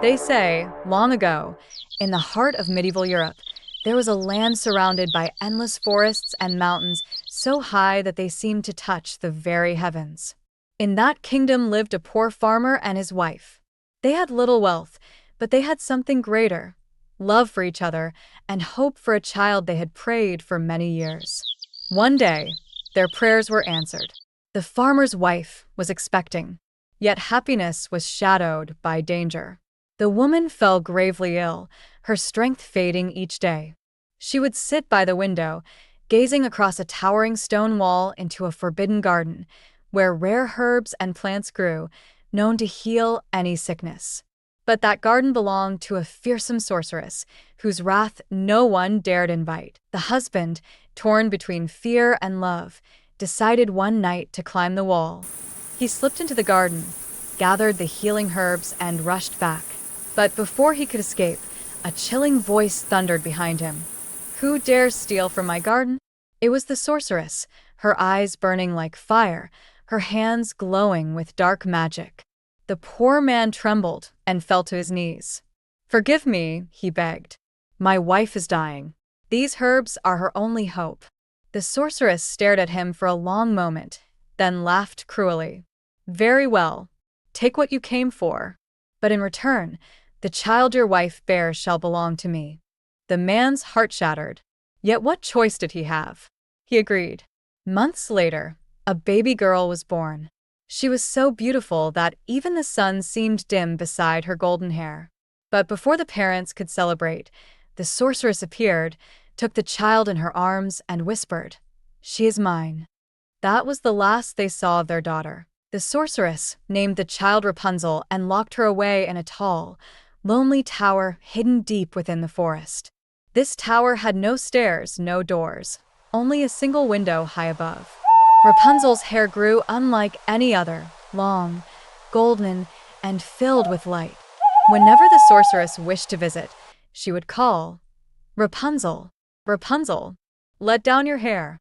They say, long ago, in the heart of medieval Europe, there was a land surrounded by endless forests and mountains so high that they seemed to touch the very heavens. In that kingdom lived a poor farmer and his wife. They had little wealth, but they had something greater: love for each other and hope for a child they had prayed for many years. One day, their prayers were answered. The farmer's wife was expecting, yet happiness was shadowed by danger. The woman fell gravely ill, her strength fading each day. She would sit by the window, gazing across a towering stone wall into a forbidden garden, where rare herbs and plants grew, known to heal any sickness. But that garden belonged to a fearsome sorceress, whose wrath no one dared invite. The husband, torn between fear and love, decided one night to climb the wall. He slipped into the garden, gathered the healing herbs, and rushed back. But before he could escape, a chilling voice thundered behind him. "Who dares steal from my garden?" It was the sorceress, her eyes burning like fire, her hands glowing with dark magic. The poor man trembled and fell to his knees. "Forgive me," he begged. "My wife is dying. These herbs are her only hope." The sorceress stared at him for a long moment, then laughed cruelly. "Very well. Take what you came for. But in return, the child your wife bears shall belong to me." The man's heart shattered. Yet what choice did he have? He agreed. Months later, a baby girl was born. She was so beautiful that even the sun seemed dim beside her golden hair. But before the parents could celebrate, the sorceress appeared, took the child in her arms, and whispered, "She is mine." That was the last they saw of their daughter. The sorceress named the child Rapunzel and locked her away in a tall, lonely tower hidden deep within the forest. This tower had no stairs, no doors, only a single window high above. Rapunzel's hair grew unlike any other, long, golden, and filled with light. Whenever the sorceress wished to visit, she would call, "Rapunzel, Rapunzel, let down your hair."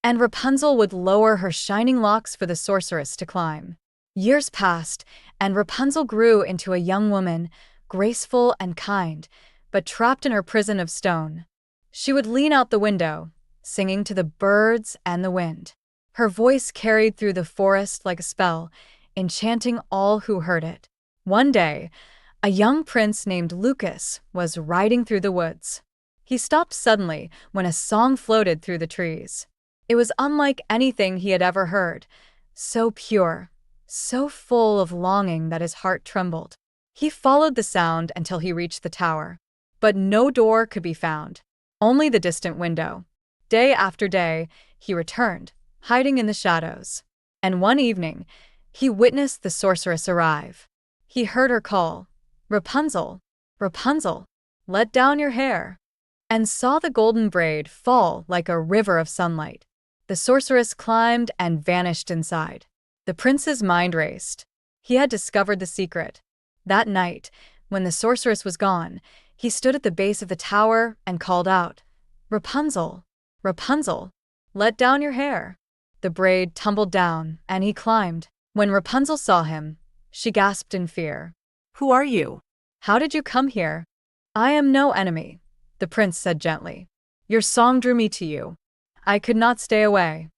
And Rapunzel would lower her shining locks for the sorceress to climb. Years passed, and Rapunzel grew into a young woman, graceful and kind, but trapped in her prison of stone. She would lean out the window, singing to the birds and the wind. Her voice carried through the forest like a spell, enchanting all who heard it. One day, a young prince named Lucas was riding through the woods. He stopped suddenly when a song floated through the trees. It was unlike anything he had ever heard, so pure, so full of longing that his heart trembled. He followed the sound until he reached the tower. But no door could be found, only the distant window. Day after day, he returned, hiding in the shadows. And one evening, he witnessed the sorceress arrive. He heard her call, "Rapunzel, Rapunzel, let down your hair," and saw the golden braid fall like a river of sunlight. The sorceress climbed and vanished inside. The prince's mind raced. He had discovered the secret. That night, when the sorceress was gone, he stood at the base of the tower and called out, "Rapunzel, Rapunzel, let down your hair." The braid tumbled down, and he climbed. When Rapunzel saw him, she gasped in fear. Who are you? "How did you come here?" "I am no enemy," the prince said gently. "Your song drew me to you. I could not stay away."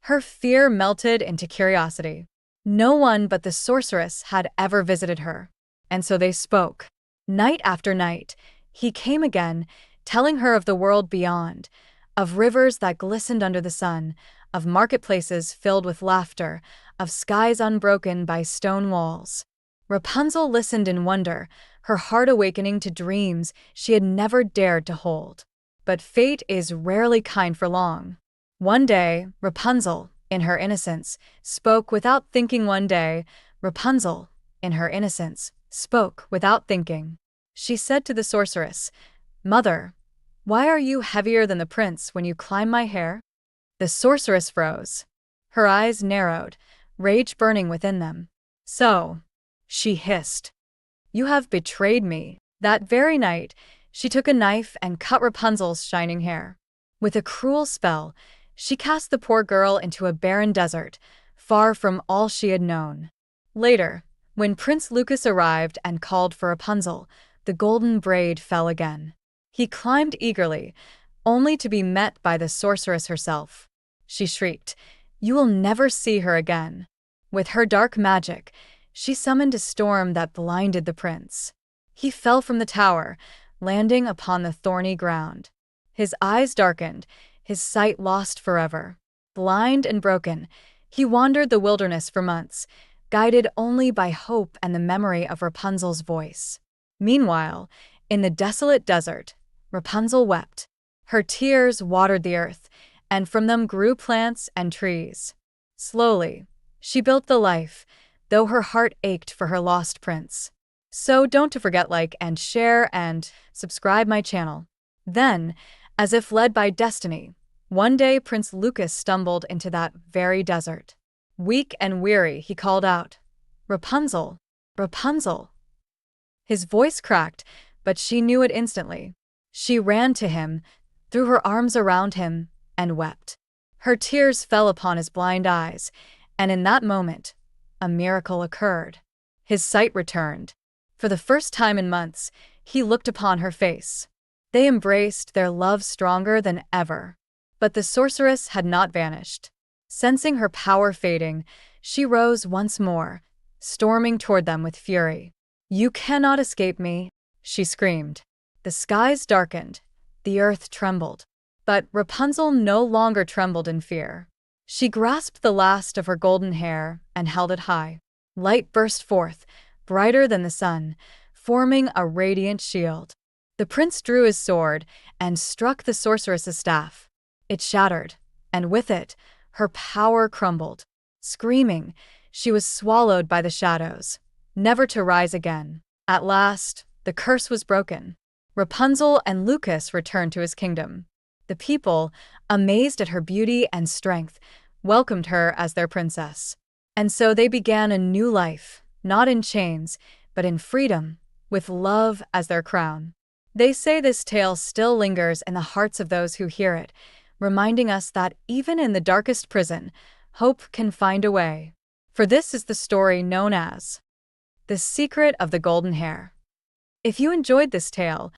Her fear melted into curiosity. No one but the sorceress had ever visited her, and so they spoke. Night after night, he came again, telling her of the world beyond, of rivers that glistened under the sun, of marketplaces filled with laughter, of skies unbroken by stone walls. Rapunzel listened in wonder, her heart awakening to dreams she had never dared to hold. But fate is rarely kind for long. One day, Rapunzel, in her innocence, spoke without thinking. One day, Rapunzel, in her innocence, spoke without thinking. She said to the sorceress, "Mother, why are you heavier than the prince when you climb my hair?" The sorceress froze. Her eyes narrowed, rage burning within them. "So," she hissed, "you have betrayed me." That very night, she took a knife and cut Rapunzel's shining hair. With a cruel spell, she cast the poor girl into a barren desert, far from all she had known. Later, When Prince Lucas arrived and called for Rapunzel, the golden braid fell again. He climbed eagerly, only to be met by the sorceress herself. She shrieked, "You will never see her again." With her dark magic, she summoned a storm that blinded the prince. He fell from the tower, landing upon the thorny ground. His eyes darkened, his sight lost forever. Blind and broken, he wandered the wilderness for months, guided only by hope and the memory of Rapunzel's voice. Meanwhile, in the desolate desert, Rapunzel wept. Her tears watered the earth, and from them grew plants and trees. Slowly, she built the life, though her heart ached for her lost prince. So don't forget like and share and subscribe my channel. Then, as if led by destiny, one day Prince Lucas stumbled into that very desert. Weak and weary, he called out, "Rapunzel, Rapunzel." His voice cracked, but she knew it instantly. She ran to him, threw her arms around him, and wept. Her tears fell upon his blind eyes, and in that moment, a miracle occurred. His sight returned. For the first time in months, he looked upon her face. They embraced, their love stronger than ever. But the sorceress had not vanished. Sensing her power fading, she rose once more, storming toward them with fury. "You cannot escape me," she screamed. The skies darkened, the earth trembled. But Rapunzel no longer trembled in fear. She grasped the last of her golden hair and held it high. Light burst forth, brighter than the sun, forming a radiant shield. The prince drew his sword and struck the sorceress's staff. It shattered, and with it, her power crumbled. Screaming, she was swallowed by the shadows, never to rise again. At last, the curse was broken. Rapunzel and Lucas returned to his kingdom. The people, amazed at her beauty and strength, welcomed her as their princess. And so they began a new life, not in chains, but in freedom, with love as their crown. They say this tale still lingers in the hearts of those who hear it, reminding us that even in the darkest prison, hope can find a way. For this is the story known as The Secret of the Golden Hair. If you enjoyed this tale,